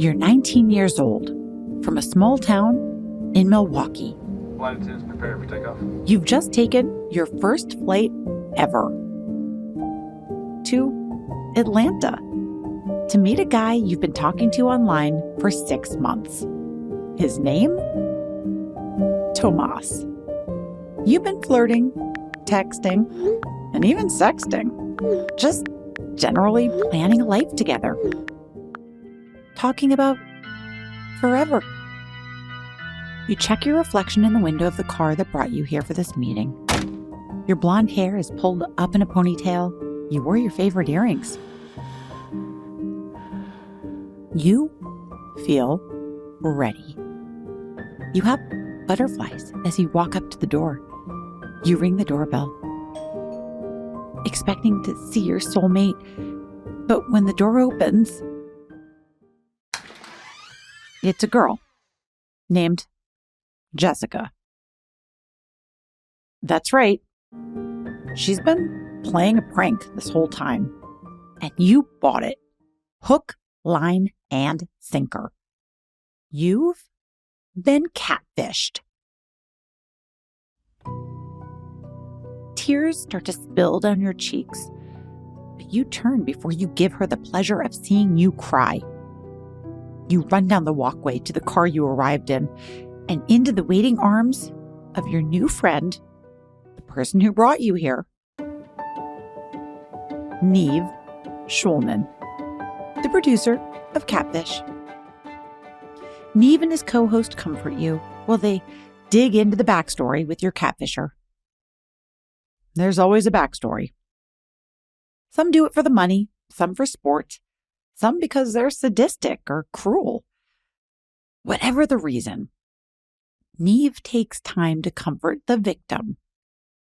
You're 19 years old, from a small town in Milwaukee. Latitudes, prepare for takeoff. You've just taken your first flight ever to Atlanta to meet a guy you've been talking to online for 6 months. His name? Tomas. You've been flirting, texting, and even sexting. Just generally planning a life together. Talking about forever. You check your reflection in the window of the car that brought you here for this meeting. Your blonde hair is pulled up in a ponytail. You wore your favorite earrings. You feel ready. You have butterflies as you walk up to the door. You ring the doorbell, expecting to see your soulmate. But when the door opens, it's a girl named Jessica. That's right. She's been playing a prank this whole time. And you bought it. Hook, line, and sinker. You've been catfished. Tears start to spill down your cheeks, but you turn before you give her the pleasure of seeing you cry. You run down the walkway to the car you arrived in and into the waiting arms of your new friend, the person who brought you here, Nev Schulman, the producer of Catfish. Nev and his co-host comfort you while they dig into the backstory with your catfisher. There's always a backstory. Some do it for the money, some for sport, some because they're sadistic or cruel. Whatever the reason, Nev takes time to comfort the victim,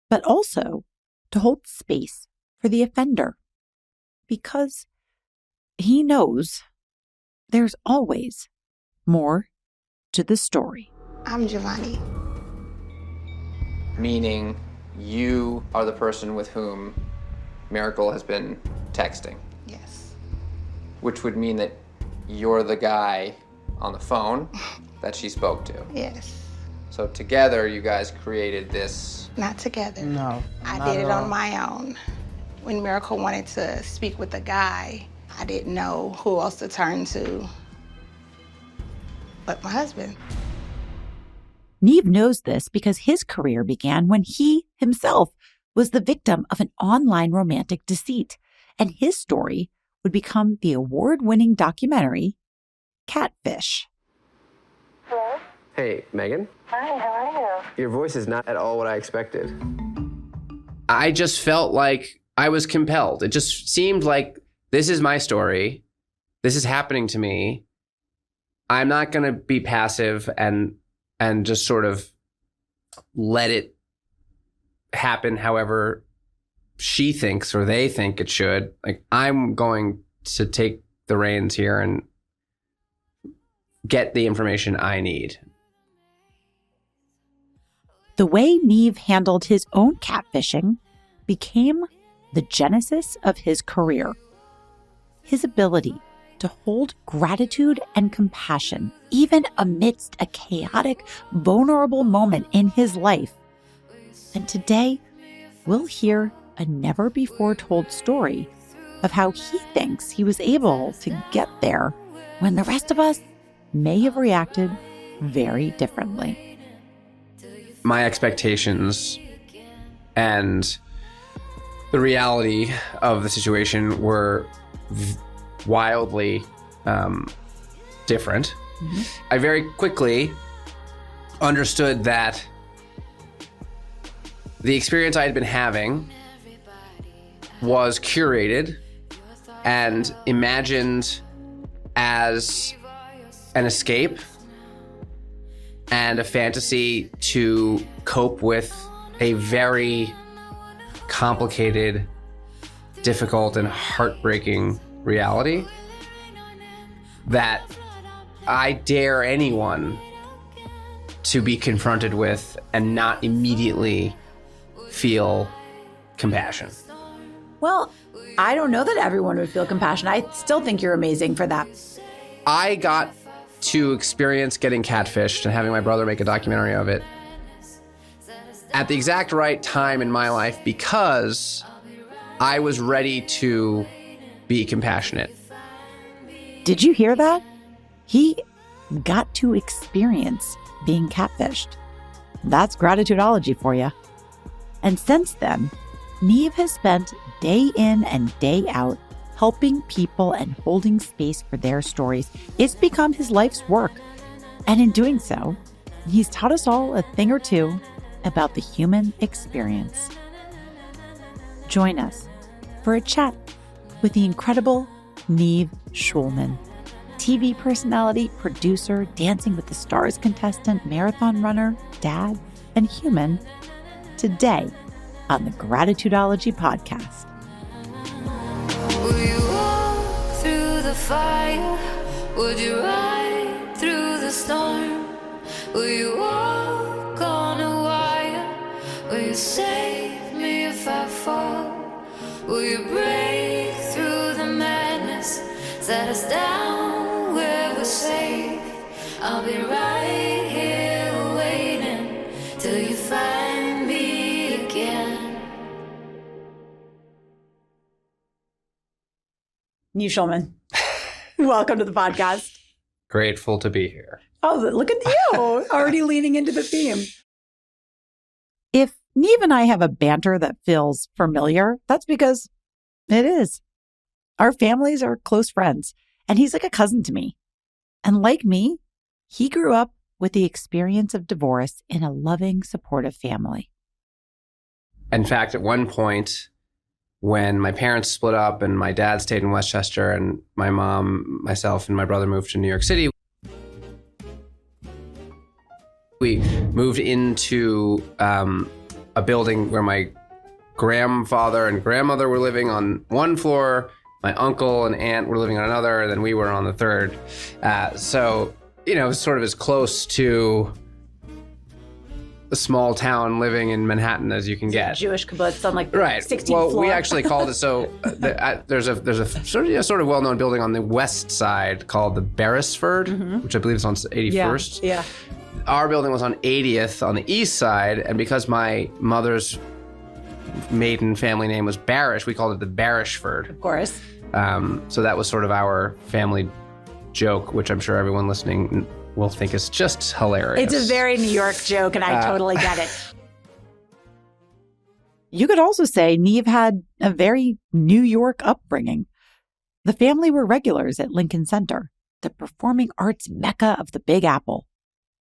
but also to hold space for the offender, because he knows there's always more to the story. I'm Giovanni. Meaning you are the person with whom Miracle has been texting. Yes. Which would mean that you're the guy on the phone that she spoke to. Yes. So together you guys created this. Not together. No. I did it on my own. When Miracle wanted to speak with a guy, I didn't know who else to turn to but my husband. Nev knows this because his career began when he himself was the victim of an online romantic deceit, and his story would become the award-winning documentary, Catfish. Hello? Hey, Megan. Hi, how are you? Your voice is not at all what I expected. I just felt like I was compelled. It just seemed like this is my story. This is happening to me. I'm not going to be passive and just sort of let it happen however she thinks or they think it should. Like, I'm going to take the reins here and get the information I need. The way Nev handled his own catfishing became the genesis of his career. His ability to hold gratitude and compassion, even amidst a chaotic, vulnerable moment in his life. And today, we'll hear a never-before-told story of how he thinks he was able to get there when the rest of us may have reacted very differently. My expectations and the reality of the situation were wildly different. Mm-hmm. I very quickly understood that the experience I had been having was curated and imagined as an escape and a fantasy to cope with a very complicated, difficult, and heartbreaking reality that I dare anyone to be confronted with and not immediately feel compassion. Well, I don't know that everyone would feel compassion. I still think you're amazing for that. I got to experience getting catfished and having my brother make a documentary of it at the exact right time in my life because I was ready to be compassionate. Did you hear that? He got to experience being catfished. That's gratitudeology for you. And since then, Nev has spent day in and day out helping people and holding space for their stories. It's become his life's work. And in doing so, he's taught us all a thing or two about the human experience. Join us for a chat with the incredible Nev Schulman, TV personality, producer, Dancing with the Stars contestant, marathon runner, dad, and human, today on the Gratitudeology Podcast. Will you walk through the fire? Would you ride through the storm? Will you walk on a wire? Will you save me if I fall? Will you break through the madness? Set us down where we're safe. I'll be right here waiting till you find me again. Nev Schulman, welcome to the podcast. Grateful to be here. Oh, look at you, already leaning into the theme. If Nev and I have a banter that feels familiar, that's because it is. Our families are close friends, and he's like a cousin to me. And like me, he grew up with the experience of divorce in a loving, supportive family. In fact, at one point, when my parents split up and my dad stayed in Westchester and my mom, myself, and my brother moved to New York City, we moved into a building where my grandfather and grandmother were living on one floor, my uncle and aunt were living on another, and then we were on the third. So, you know, sort of as close to a small town living in Manhattan as you can get. Jewish kibbutz on like the Right. 16th Well, floor. we actually called it so. There's a sort of well-known building on the west side called the Beresford, which I believe is on 81st. Yeah. Our building was on 80th on the east side, and because my mother's maiden family name was Barish, we called it the Barishford. Of course. So that was sort of our family joke, which I'm sure everyone listening will think is just hilarious. It's a very New York joke, and I totally get it. You could also say Nev had a very New York upbringing. The family were regulars at Lincoln Center, the performing arts mecca of the Big Apple.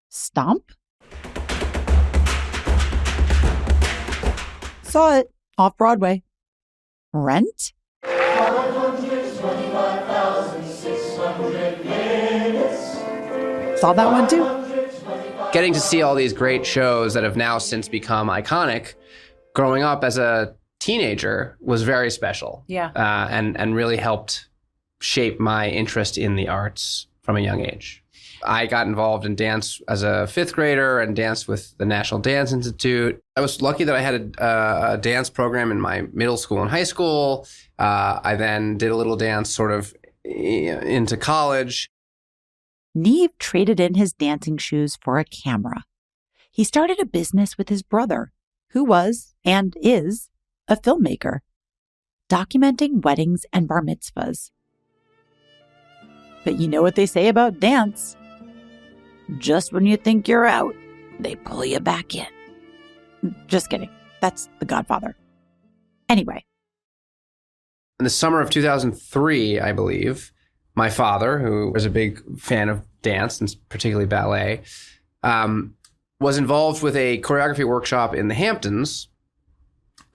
Stomp? Saw it off Broadway. Rent? Saw that one too. Getting to see all these great shows that have now since become iconic, growing up as a teenager was very special. Yeah. And really helped shape my interest in the arts from a young age. I got involved in dance as a fifth grader and danced with the National Dance Institute. I was lucky that I had a dance program in my middle school and high school. I then did a little dance sort of into college. Nev traded in his dancing shoes for a camera. He started a business with his brother, who was and is a filmmaker, documenting weddings and bar mitzvahs. But you know what they say about dance? Just when you think you're out, they pull you back in. Just kidding. That's The Godfather. Anyway. In the summer of 2003, I believe, my father, who was a big fan of dance, and particularly ballet, was involved with a choreography workshop in the Hamptons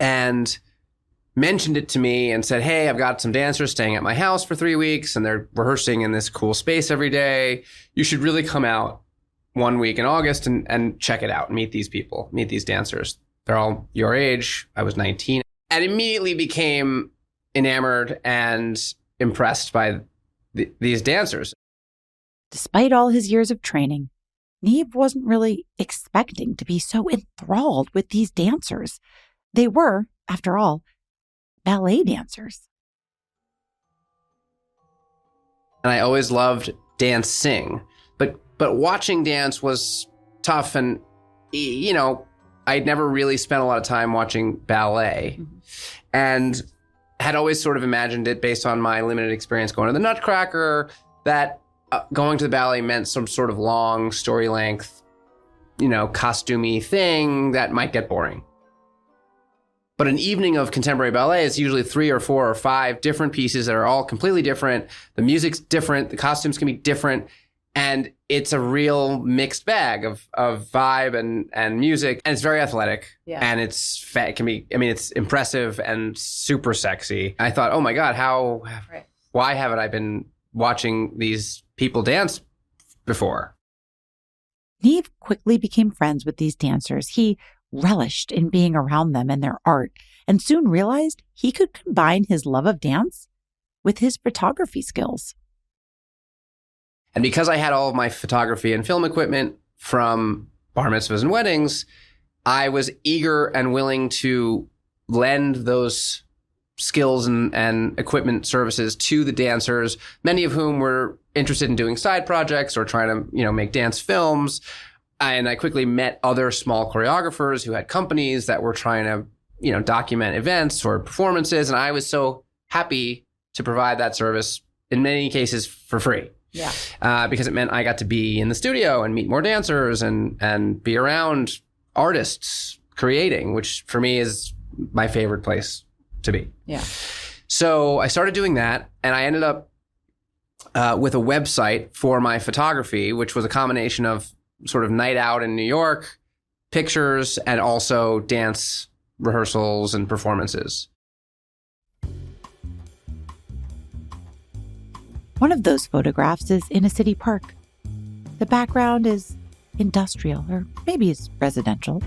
and mentioned it to me and said, hey, I've got some dancers staying at my house for 3 weeks and they're rehearsing in this cool space every day. You should really come out 1 week in August and check it out, meet these people, meet these dancers. They're all your age. I was 19 and immediately became enamored and impressed by these dancers. Despite all his years of training, Nev wasn't really expecting to be so enthralled with these dancers. They were, after all, ballet dancers. and I always loved dancing. But watching dance was tough, and you know, I'd never really spent a lot of time watching ballet, and had always sort of imagined it based on my limited experience going to the Nutcracker that going to the ballet meant some sort of long story length, you know, costumey thing that might get boring. But an evening of contemporary ballet is usually 3 or 4 or 5 different pieces that are all completely different. The music's different. The costumes can be different. And it's a real mixed bag of vibe and music. And it's very athletic. Yeah. And it's impressive and super sexy. I thought, oh my God, why haven't I been watching these people dance before? Nev quickly became friends with these dancers. He relished in being around them and their art, and soon realized he could combine his love of dance with his photography skills. And because I had all of my photography and film equipment from bar mitzvahs and weddings, I was eager and willing to lend those skills and equipment services to the dancers, many of whom were interested in doing side projects or trying to, you know, make dance films. And I quickly met other small choreographers who had companies that were trying to, you know, document events or performances. And I was so happy to provide that service in many cases for free. Yeah. Because it meant I got to be in the studio and meet more dancers and be around artists creating, which for me is my favorite place to be. Yeah. So I started doing that, and I ended up with a website for my photography, which was a combination of sort of night out in New York, pictures, and also dance rehearsals and performances. One of those photographs is in a city park. The background is industrial, or maybe it's residential.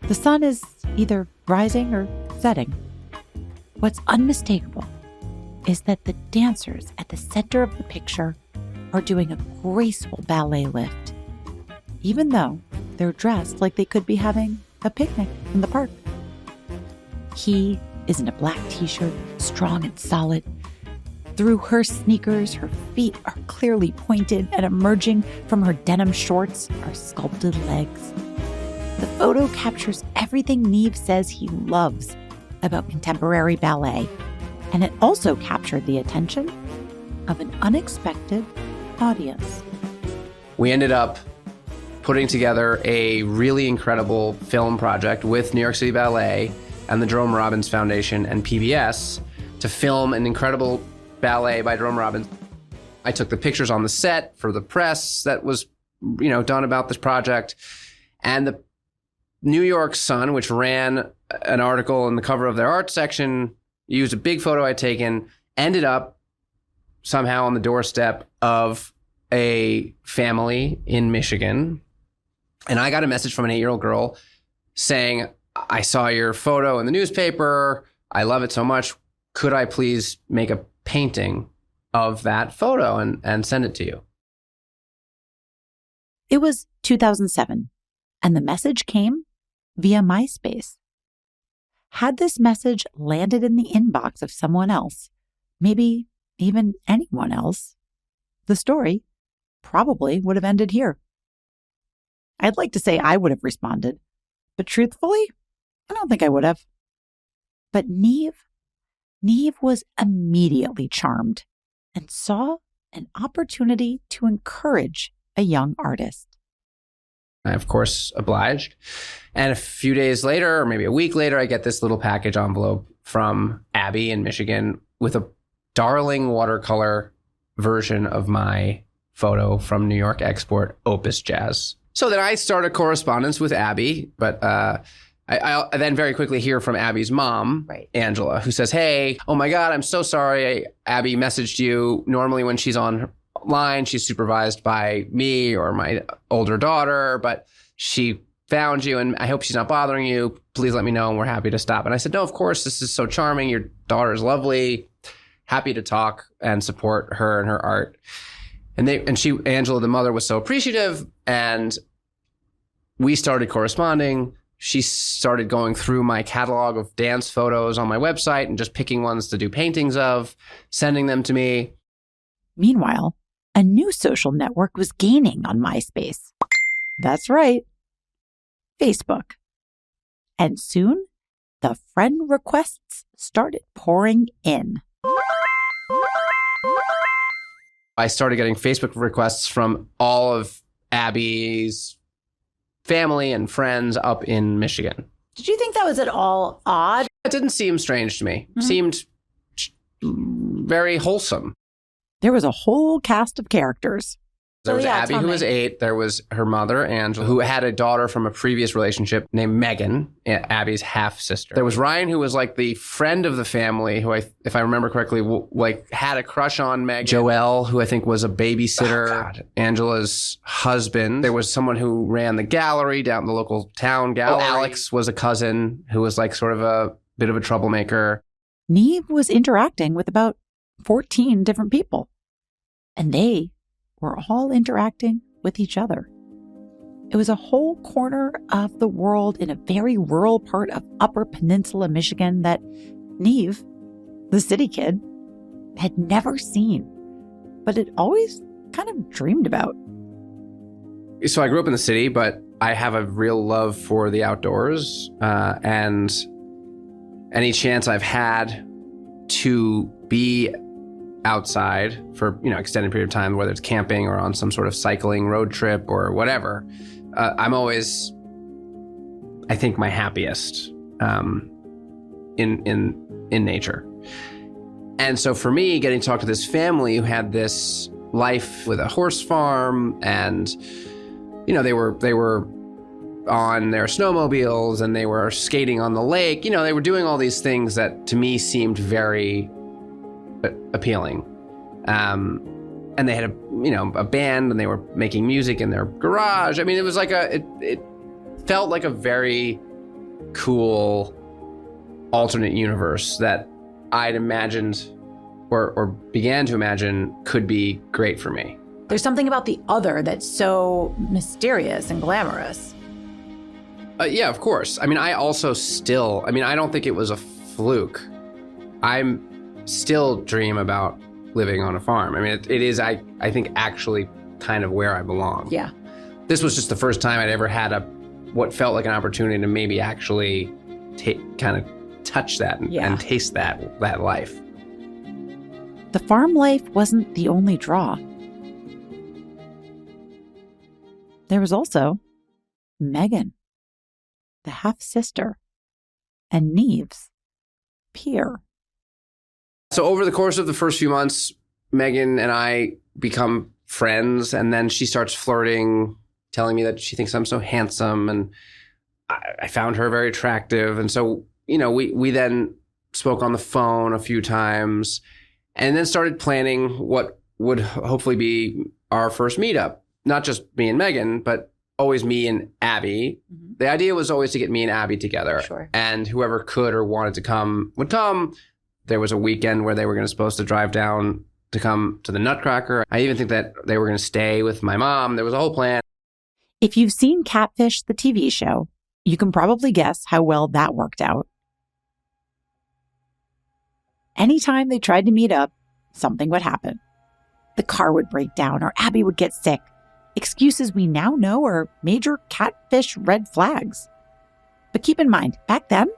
The sun is either rising or setting. What's unmistakable is that the dancers at the center of the picture are doing a graceful ballet lift, even though they're dressed like they could be having a picnic in the park. He is in a black t-shirt, strong and solid. Through her sneakers, her feet are clearly pointed, and emerging from her denim shorts are sculpted legs. The photo captures everything Nev says he loves about contemporary ballet, and it also captured the attention of an unexpected audience. We ended up putting together a really incredible film project with New York City Ballet and the Jerome Robbins Foundation and PBS to film an incredible ballet by Jerome Robbins. I took the pictures on the set for the press that was, you know, done about this project. And the New York Sun, which ran an article in the cover of their art section, used a big photo I'd taken, ended up somehow on the doorstep of a family in Michigan. And I got a message from an 8-year-old girl saying, I saw your photo in the newspaper. I love it so much. Could I please make a painting of that photo and send it to you? It was 2007, and the message came via MySpace. Had this message landed in the inbox of someone else, maybe even anyone else, the story probably would have ended here. I'd like to say I would have responded, but truthfully, I don't think I would have. But Nev was immediately charmed and saw an opportunity to encourage a young artist. I, of course, obliged. And a few days later, or maybe a week later, I get this little package envelope from Abby in Michigan with a darling watercolor version of my photo from New York Export, Opus Jazz. So then I start a correspondence with Abby, but I then very quickly hear from Abby's mom, Right. Angela, who says, hey, oh my God, I'm so sorry. Abby messaged you. Normally when she's online, she's supervised by me or my older daughter, but she found you and I hope she's not bothering you. Please let me know and we're happy to stop. And I said, no, of course, this is so charming. Your daughter's lovely. Happy to talk and support her and her art. Angela, the mother, was so appreciative, and we started corresponding. She started going through my catalog of dance photos on my website and just picking ones to do paintings of, sending them to me. Meanwhile, a new social network was gaining on MySpace. That's right, Facebook. And soon, the friend requests started pouring in. I started getting Facebook requests from all of Abby's family and friends up in Michigan. Did you think that was at all odd? It didn't seem strange to me. It seemed very wholesome. There was a whole cast of characters. There was yeah, Abby, tell who me. was 8. There was her mother, Angela, who had a daughter from a previous relationship named Megan, Abby's half-sister. There was Ryan, who was like the friend of the family, who, if I remember correctly, had a crush on Megan. Joelle, who I think was a babysitter. Angela's husband. There was someone who ran the gallery down the local town gallery. Alex was a cousin who was like sort of a bit of a troublemaker. Nev was interacting with about 14 different people. And they were all interacting with each other. It was a whole corner of the world in a very rural part of Upper Peninsula, Michigan that Nev, the city kid, had never seen, but had always kind of dreamed about. So I grew up in the city, but I have a real love for the outdoors, and any chance I've had to be outside for extended period of time, whether it's camping or on some sort of cycling road trip or whatever, I'm always, I think, my happiest in nature. And so for me, getting to talk to this family who had this life with a horse farm, and they were on their snowmobiles and they were skating on the lake, they were doing all these things that to me seemed very appealing. And they had a band, and they were making music in their garage. I mean, it was like it felt like a very cool alternate universe that I'd imagined or began to imagine could be great for me. There's something about the other that's so mysterious and glamorous. Yeah, of course. I mean, I don't think it was a fluke. I'm still dream about living on a farm. I mean, it is, I think, actually kind of where I belong. Yeah. This was just the first time I'd ever had what felt like an opportunity to maybe actually kind of touch that and taste that life. The farm life wasn't the only draw. There was also Megan, the half-sister, and Nev's peer. So over the course of the first few months, Megan and I become friends, and then she starts flirting, telling me that she thinks I'm so handsome, and I found her very attractive. And so, we then spoke on the phone a few times, and then started planning what would hopefully be our first meetup. Not just me and Megan, but always me and Abby. Mm-hmm. The idea was always to get me and Abby together. Sure. And whoever could or wanted to come would come. There was a weekend where they were supposed to drive down to come to the Nutcracker. I even think that they were going to stay with my mom. There was a whole plan. If you've seen Catfish, the TV show, you can probably guess how well that worked out. Anytime they tried to meet up, something would happen. The car would break down or Abby would get sick. Excuses we now know are major catfish red flags. But keep in mind, back then,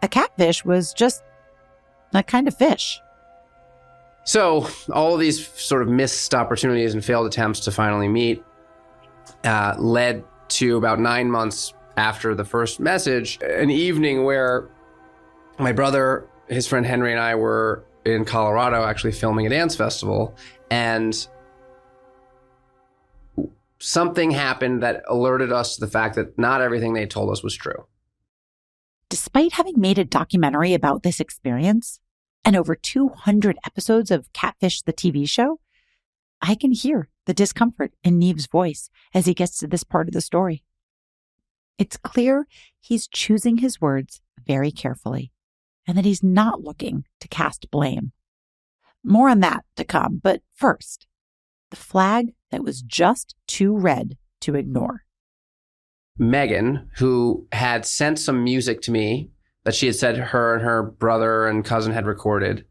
a catfish was just a kind of fish. So all of these sort of missed opportunities and failed attempts to finally meet led to about 9 months after the first message, an evening where my brother, his friend Henry, and I were in Colorado actually filming a dance festival, and something happened that alerted us to the fact that not everything they told us was true. Despite having made a documentary about this experience and over 200 episodes of Catfish, the TV show, I can hear the discomfort in Nev's voice as he gets to this part of the story. It's clear he's choosing his words very carefully and that he's not looking to cast blame. More on that to come, but first, the flag that was just too red to ignore. Megan, who had sent some music to me that she had said her and her brother and cousin had recorded,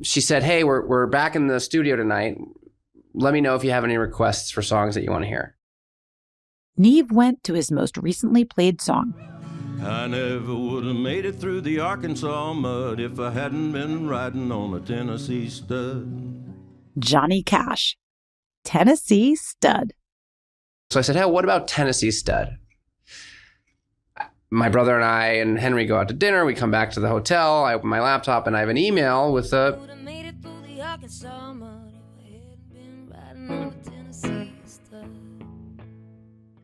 she said, hey, we're back in the studio tonight. Let me know if you have any requests for songs that you want to hear. Nev went to his most recently played song. I never would have made it through the Arkansas mud if I hadn't been riding on a Tennessee stud. Johnny Cash, Tennessee Stud. So I said, hey, what about Tennessee Stud? My brother and I and Henry go out to dinner. We come back to the hotel. I open my laptop and I have an email with a...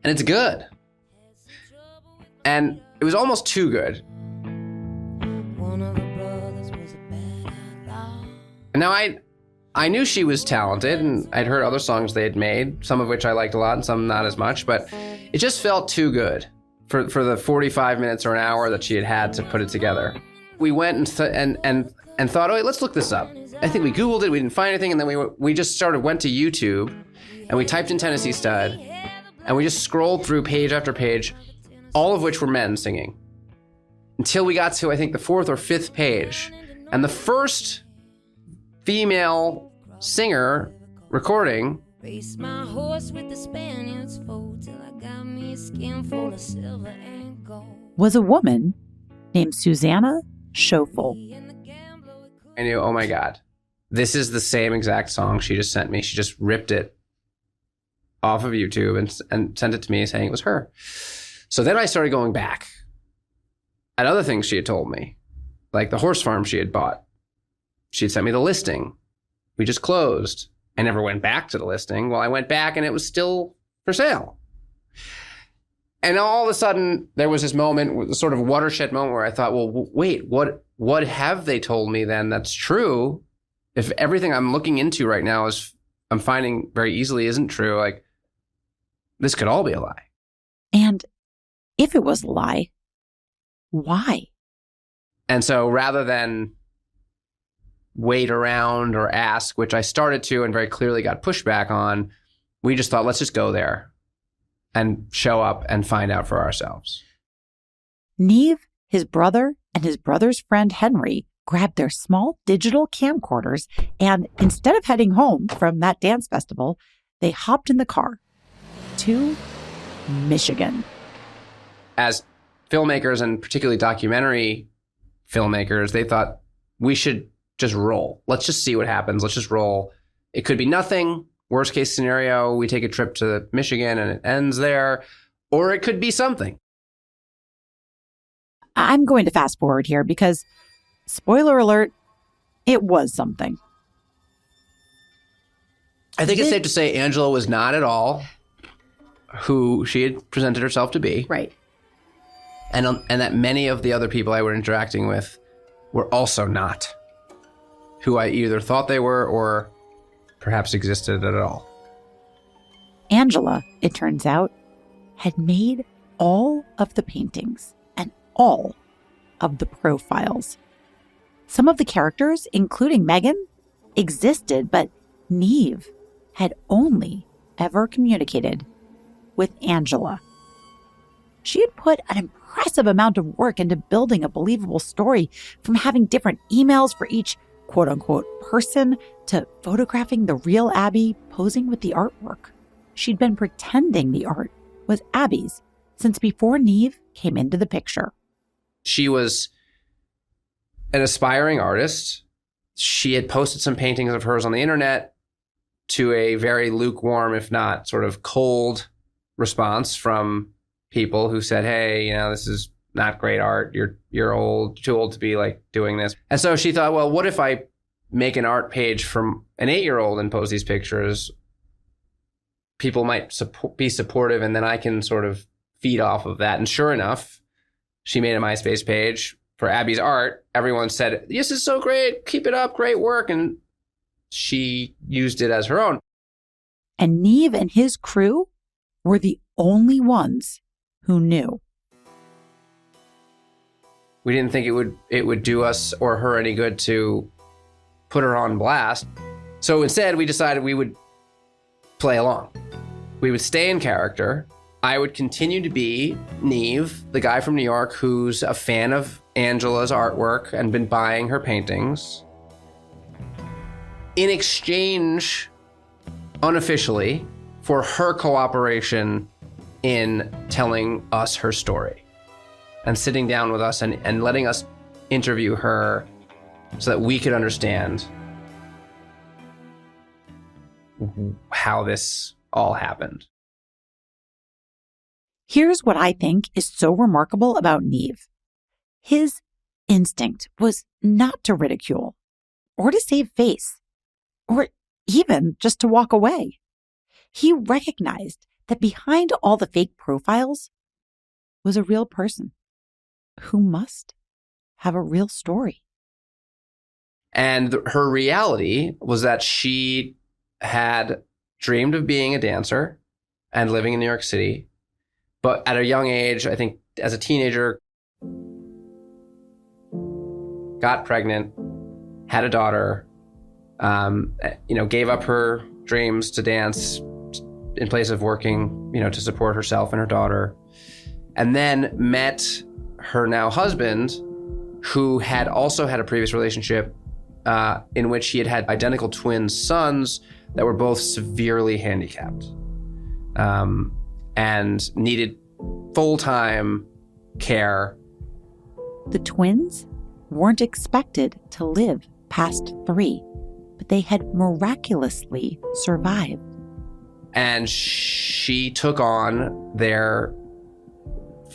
And it's good. And it was almost too good. And now I knew she was talented, and I'd heard other songs they had made, some of which I liked a lot and some not as much, but it just felt too good for the 45 minutes or an hour that she had to put it together. We went and thought, oh, wait, let's look this up. I think we Googled it, we didn't find anything, and then we just went to YouTube, and we typed in Tennessee Stud, and we just scrolled through page after page, all of which were men singing, until we got to, I think, the 4th or 5th page. And the first female singer recording Race my horse with the Spaniards fold till I got me a skin full of silver and gold. Was a woman named Susanna Schoeffel. I knew, oh my God, this is the same exact song she just sent me. She just ripped it off of YouTube and sent it to me saying it was her. So then I started going back at other things she had told me, like the horse farm she had bought. She had sent me the listing. We just closed. I never went back to the listing. Well, I went back and it was still for sale. And all of a sudden, there was this moment, sort of watershed moment where I thought, well, wait, what have they told me then that's true? If everything I'm looking into right now is, I'm finding very easily isn't true, like, this could all be a lie. And if it was a lie, why? And so rather than wait around or ask, which I started to and very clearly got pushback on, we just thought, let's just go there and show up and find out for ourselves. Nev, his brother, and his brother's friend Henry grabbed their small digital camcorders, and instead of heading home from that dance festival, they hopped in the car to Michigan. As filmmakers, and particularly documentary filmmakers, they thought we should just roll. Let's just see what happens. Let's just roll. It could be nothing. Worst case scenario, we take a trip to Michigan and it ends there. Or it could be something. I'm going to fast forward here because, spoiler alert, it was something. I think it's safe to say Angela was not at all who she had presented herself to be. Right. And that many of the other people I were interacting with were also not who I either thought they were or perhaps existed at all. Angela, it turns out, had made all of the paintings and all of the profiles. Some of the characters, including Megan, existed, but Nev had only ever communicated with Angela. She had put an impressive amount of work into building a believable story, from having different emails for each quote-unquote person to photographing the real Abby posing with the artwork. She'd been pretending the art was Abby's since before Nev came into the picture. She was an aspiring artist. She had posted some paintings of hers on the internet to a very lukewarm, if not sort of cold response from people who said, hey, this is not great art. You're old, too old to be like doing this. And so she thought, well, what if I make an art page from an 8-year-old and post these pictures? People might be supportive, and then I can sort of feed off of that. And sure enough, she made a MySpace page for Abby's art. Everyone said, this is so great. Keep it up. Great work. And she used it as her own. And Nev and his crew were the only ones who knew. We didn't think it would do us or her any good to put her on blast. So instead, we decided we would play along. We would stay in character. I would continue to be Nev, the guy from New York who's a fan of Angela's artwork and been buying her paintings. in exchange, unofficially, for her cooperation in telling us her story and sitting down with us and letting us interview her so that we could understand how this all happened. Here's what I think is so remarkable about Nev. His instinct was not to ridicule or to save face or even just to walk away. He recognized that behind all the fake profiles was a real person who must have a real story. And her reality was that she had dreamed of being a dancer and living in New York City. But at a young age, I think as a teenager, got pregnant, had a daughter, gave up her dreams to dance in place of working, to support herself and her daughter. And then met her now husband, who had also had a previous relationship in which he had had identical twin sons that were both severely handicapped and needed full-time care. The twins weren't expected to live past 3, but they had miraculously survived. And she took on their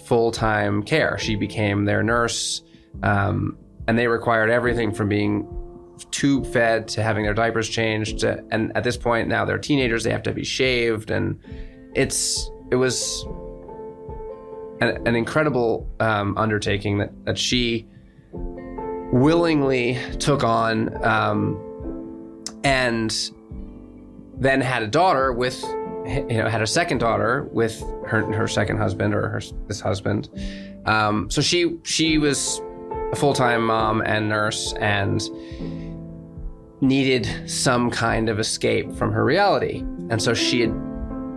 full-time care. She became their nurse, and they required everything from being tube fed to having their diapers changed. And at this point now they're teenagers, they have to be shaved. And it was an incredible undertaking that she willingly took on, and then had a daughter with, had a second daughter with her second husband, or this husband. So she was a full-time mom and nurse and needed some kind of escape from her reality. And so she had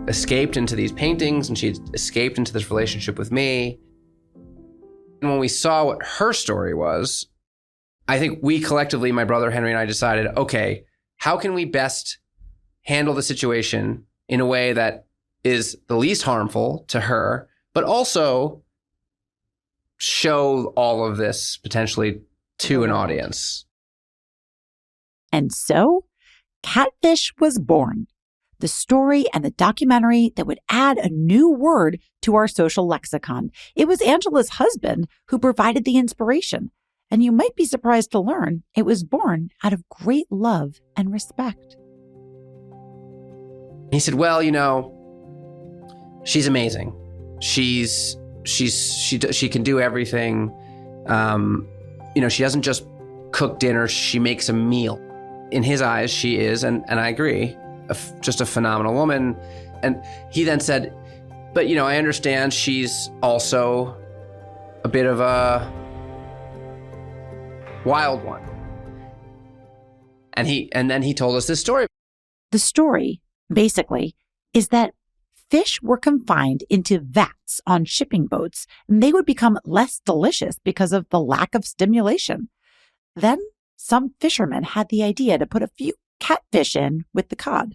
escaped into these paintings, and she had escaped into this relationship with me. And when we saw what her story was, I think we collectively, my brother Henry and I, decided, okay, how can we best handle the situation in a way that is the least harmful to her, but also show all of this potentially to an audience? And so, Catfish was born. The story and the documentary that would add a new word to our social lexicon. It was Angela's husband who provided the inspiration. And you might be surprised to learn it was born out of great love and respect. He said, well, she's amazing. She can do everything. She doesn't just cook dinner, she makes a meal. In his eyes, she is, and I agree, just a phenomenal woman. And he then said, but, I understand she's also a bit of a wild one. And then he told us this story. The story, basically, is that fish were confined into vats on shipping boats, and they would become less delicious because of the lack of stimulation. Then some fishermen had the idea to put a few catfish in with the cod.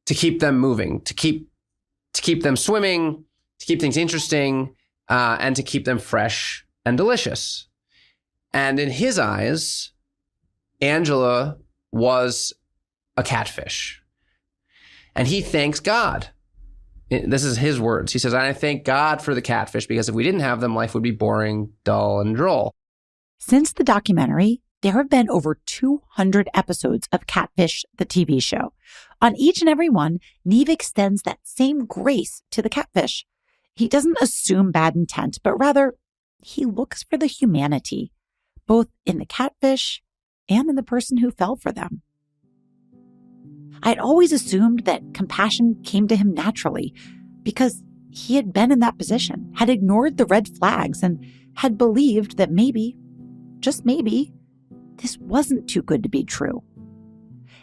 To keep them moving, to keep them swimming, to keep things interesting, and to keep them fresh and delicious. And in his eyes, Angela was a catfish. And he thanks God. This is his words. He says, I thank God for the catfish, because if we didn't have them, life would be boring, dull, and droll. Since the documentary, there have been over 200 episodes of Catfish, the TV show. On each and every one, Nev extends that same grace to the catfish. He doesn't assume bad intent, but rather he looks for the humanity, both in the catfish and in the person who fell for them. I'd always assumed that compassion came to him naturally because he had been in that position, had ignored the red flags, and had believed that maybe, just maybe, this wasn't too good to be true,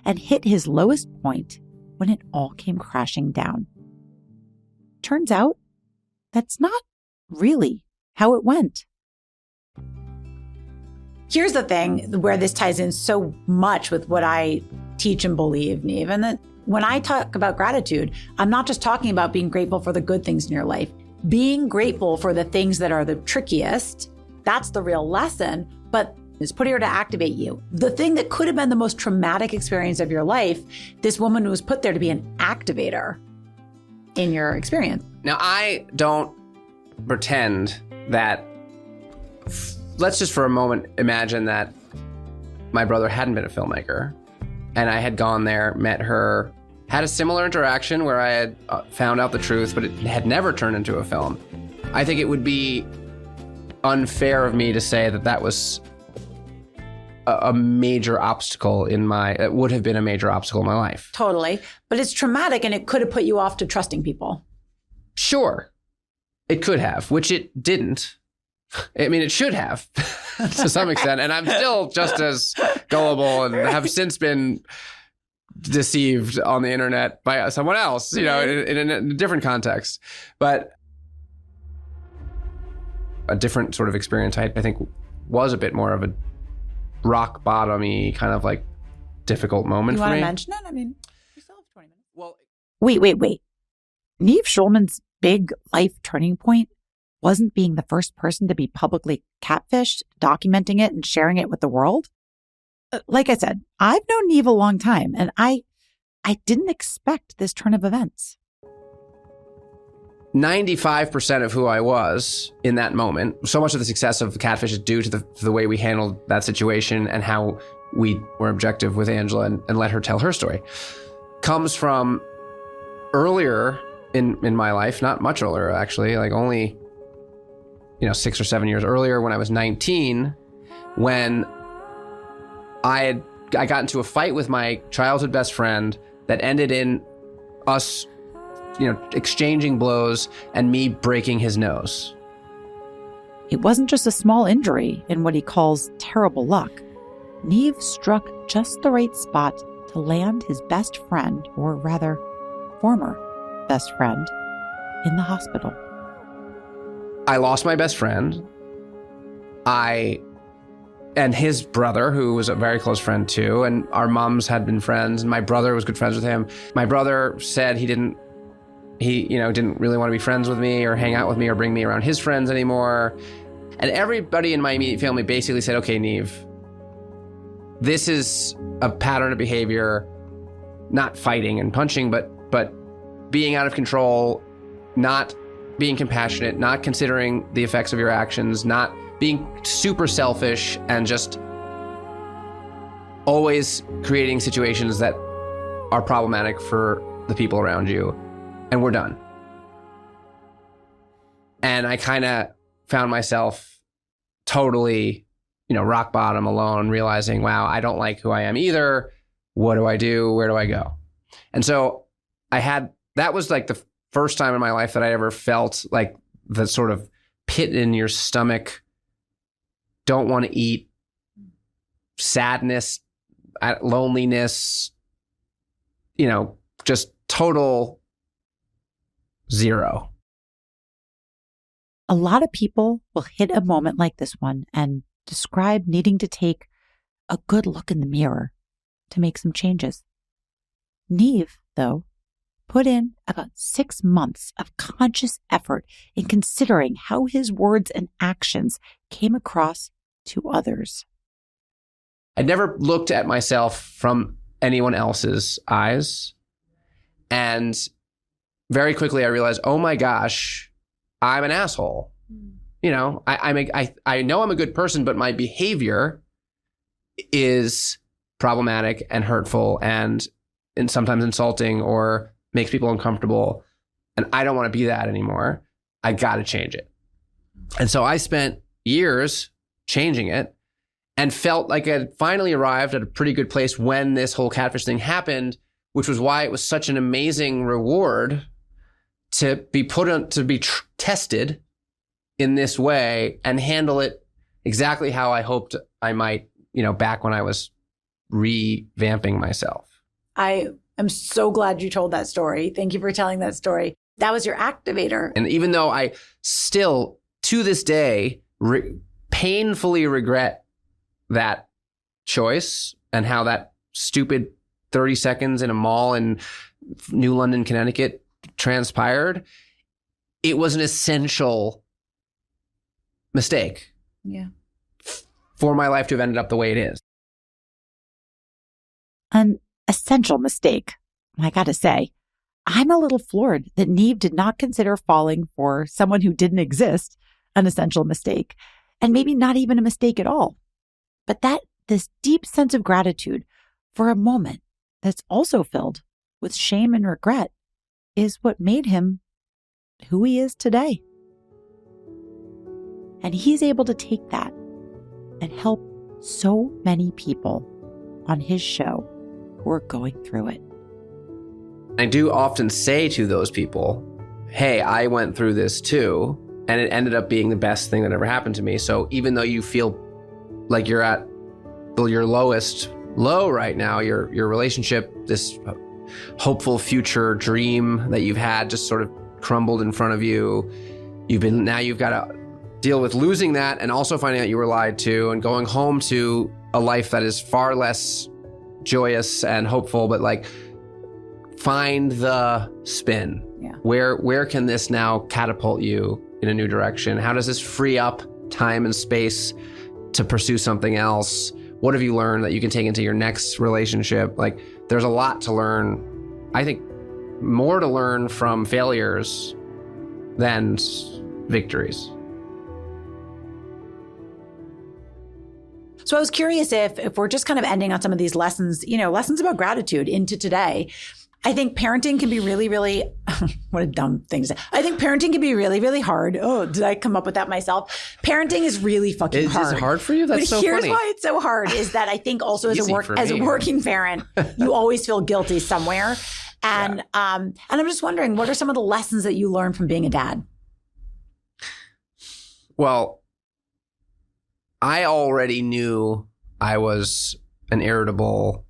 and hit his lowest point when it all came crashing down. Turns out, that's not really how it went. Here's the thing where this ties in so much with what I teach and believe, Nev, and that when I talk about gratitude, I'm not just talking about being grateful for the good things in your life. Being grateful for the things that are the trickiest, that's the real lesson, but it's put here to activate you. The thing that could have been the most traumatic experience of your life, this woman was put there to be an activator in your experience. Now, I don't pretend that, let's just for a moment imagine that my brother hadn't been a filmmaker and I had gone there, met her, had a similar interaction where I had found out the truth, but it had never turned into a film. I think it would be unfair of me to say that that was a major obstacle it would have been a major obstacle in my life. Totally. But it's traumatic and it could have put you off to trusting people. Sure. It could have, which it didn't. I mean, it should have to some extent. And I'm still just as gullible and have since been deceived on the internet by someone else, in a different context. But a different sort of experience, I think, was a bit more of a rock bottom-y kind of like difficult moment for me. You want to mention it? I mean, we still have 20 minutes. Well, Wait. Nev Schulman's big life turning point wasn't being the first person to be publicly catfished, documenting it and sharing it with the world. Like I said, I've known Nev a long time, and I didn't expect this turn of events. 95% of who I was in that moment, so much of the success of Catfish is due to the way we handled that situation and how we were objective with Angela and let her tell her story, comes from earlier in my life, not much earlier actually, like only 6 or 7 years earlier when I was 19, when I got into a fight with my childhood best friend that ended in us exchanging blows and me breaking his nose. It wasn't just a small injury in what he calls terrible luck. Nev struck just the right spot to land his best friend, or rather, former best friend, in the hospital. I lost my best friend. And his brother, who was a very close friend too, and our moms had been friends, and my brother was good friends with him. My brother said he didn't really want to be friends with me or hang out with me or bring me around his friends anymore. And everybody in my immediate family basically said, okay, Nev, this is a pattern of behavior, not fighting and punching, but being out of control, not being compassionate, not considering the effects of your actions, not being super selfish, and just always creating situations that are problematic for the people around you. And we're done. And I kind of found myself totally, rock bottom, alone, realizing, wow, I don't like who I am either. What do I do? Where do I go? And so that was like the first time in my life that I ever felt like the sort of pit in your stomach, don't want to eat, sadness, loneliness, just total zero. A lot of people will hit a moment like this one and describe needing to take a good look in the mirror to make some changes. Nev, though, put in about 6 months of conscious effort in considering how his words and actions came across to others. I'd never looked at myself from anyone else's eyes. And very quickly I realized, oh my gosh, I'm an asshole. I know I'm a good person, but my behavior is problematic and hurtful and sometimes insulting or makes people uncomfortable. And I don't want to be that anymore. I got to change it. And so I spent years changing it and felt like I had finally arrived at a pretty good place when this whole Catfish thing happened, which was why it was such an amazing reward to be tested in this way and handle it exactly how I hoped I might, back when I was revamping myself. I am so glad you told that story. Thank you for telling that story. That was your activator. And even though I still, to this day, painfully regret that choice and how that stupid 30 seconds in a mall in New London, Connecticut transpired, it was an essential mistake. Yeah. For my life to have ended up the way it is. An essential mistake. I gotta say, I'm a little floored that Nev did not consider falling for someone who didn't exist an essential mistake, and maybe not even a mistake at all. But this deep sense of gratitude for a moment that's also filled with shame and regret is what made him who he is today. And he's able to take that and help so many people on his show who are going through it. I do often say to those people, hey, I went through this too, and it ended up being the best thing that ever happened to me. So even though you feel like you're at your lowest low right now, your relationship, this hopeful future dream that you've had just sort of crumbled in front of you. Now you've got to deal with losing that and also finding out you were lied to and going home to a life that is far less joyous and hopeful, but like find the spin. Yeah. Where can this now catapult you in a new direction? How does this free up time and space to pursue something else? What have you learned that you can take into your next relationship? Like there's a lot to learn. I think more to learn from failures than victories. So I was curious if we're just kind of ending on some of these lessons, lessons about gratitude into today. I think parenting can be really, really, what a dumb thing to say. I think parenting can be really, really hard. Oh, did I come up with that myself? Parenting is really fucking hard. Is it hard for you? That's so funny. But here's why it's so hard is that I think also as a working parent, you always feel guilty somewhere. And I'm just wondering, what are some of the lessons that you learned from being a dad? Well, I already knew I was an irritable,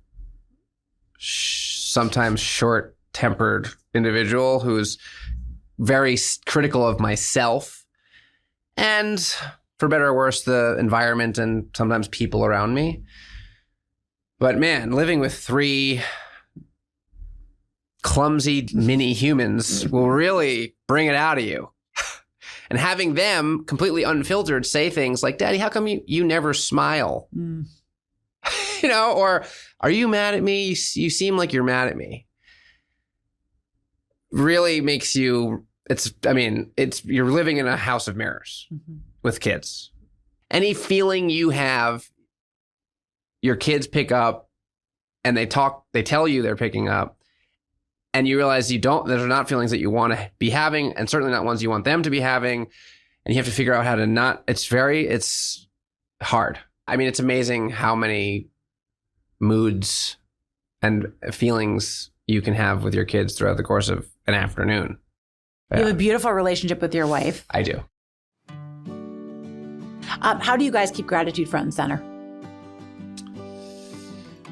sometimes short-tempered individual who's very critical of myself and, for better or worse, the environment and sometimes people around me. But man, living with 3 clumsy mini humans will really bring it out of you. And having them completely unfiltered say things like, Daddy, how come you never smile? Or are you mad at me? You seem like you're mad at me. Really makes you, you're living in a house of mirrors with kids. Any feeling you have, your kids pick up and they tell you they're picking up. And you realize those are not feelings that you want to be having, and certainly not ones you want them to be having. And you have to figure out how to not, it's hard. I mean, it's amazing how many moods and feelings you can have with your kids throughout the course of an afternoon. You have a beautiful relationship with your wife. I do. How do you guys keep gratitude front and center?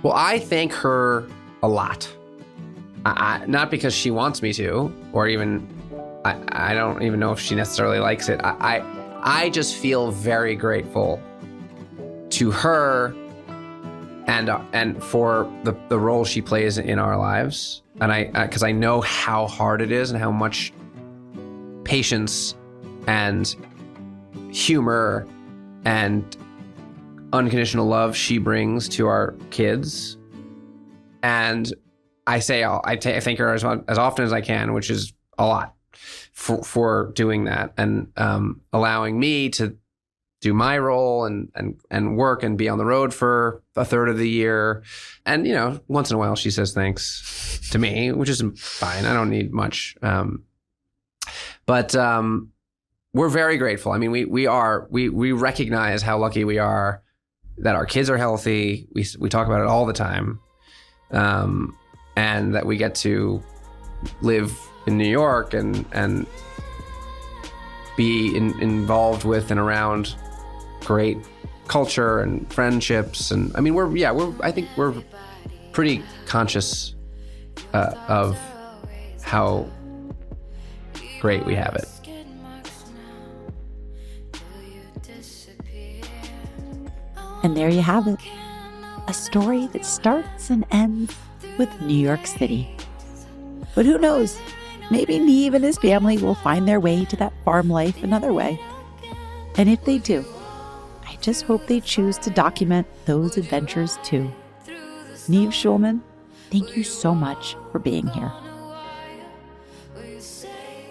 Well, I thank her a lot. Not because she wants me to, or even, I don't even know if she necessarily likes it. I just feel very grateful to her and for the role she plays in our lives. And because I know how hard it is and how much patience and humor and unconditional love she brings to our kids. And I thank her as often as I can, which is a lot, for doing that and allowing me to do my role and work and be on the road for a third of the year. And, once in a while she says thanks to me, which is fine. I don't need much. But we're very grateful. I mean, we recognize how lucky we are that our kids are healthy. We talk about it all the time. And that we get to live in New York and be involved with and around great culture and friendships. And I mean, I think we're pretty conscious of how great we have it. And there you have it. A story that starts and ends with New York City. But who knows? Maybe Nev and his family will find their way to that farm life another way. And if they do, I just hope they choose to document those adventures too. Nev Schulman, thank you so much for being here.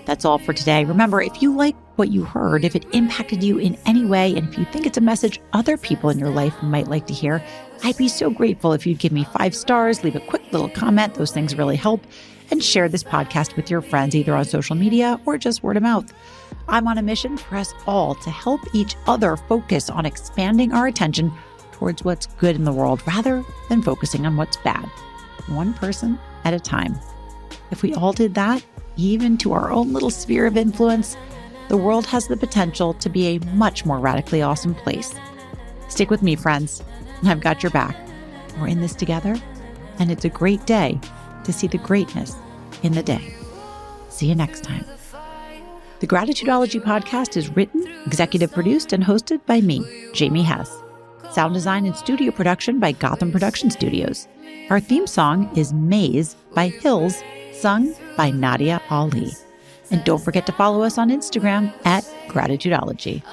That's all for today. Remember, if you like what you heard, if it impacted you in any way, and if you think it's a message other people in your life might like to hear, I'd be so grateful if you'd give me 5 stars, leave a quick little comment. Those things really help. And share this podcast with your friends, either on social media or just word of mouth. I'm on a mission for us all to help each other focus on expanding our attention towards what's good in the world rather than focusing on what's bad, one person at a time. If we all did that, even to our own little sphere of influence, the world has the potential to be a much more radically awesome place. Stick with me, friends. I've got your back. We're in this together, and it's a great day to see the greatness in the day. See you next time. The Gratitudeology Podcast is written, executive produced, and hosted by me, Jamie Hess. Sound design and studio production by Gotham Production Studios. Our theme song is Maze by Hills, sung by Nadia Ali. And don't forget to follow us on Instagram at Gratitudeology.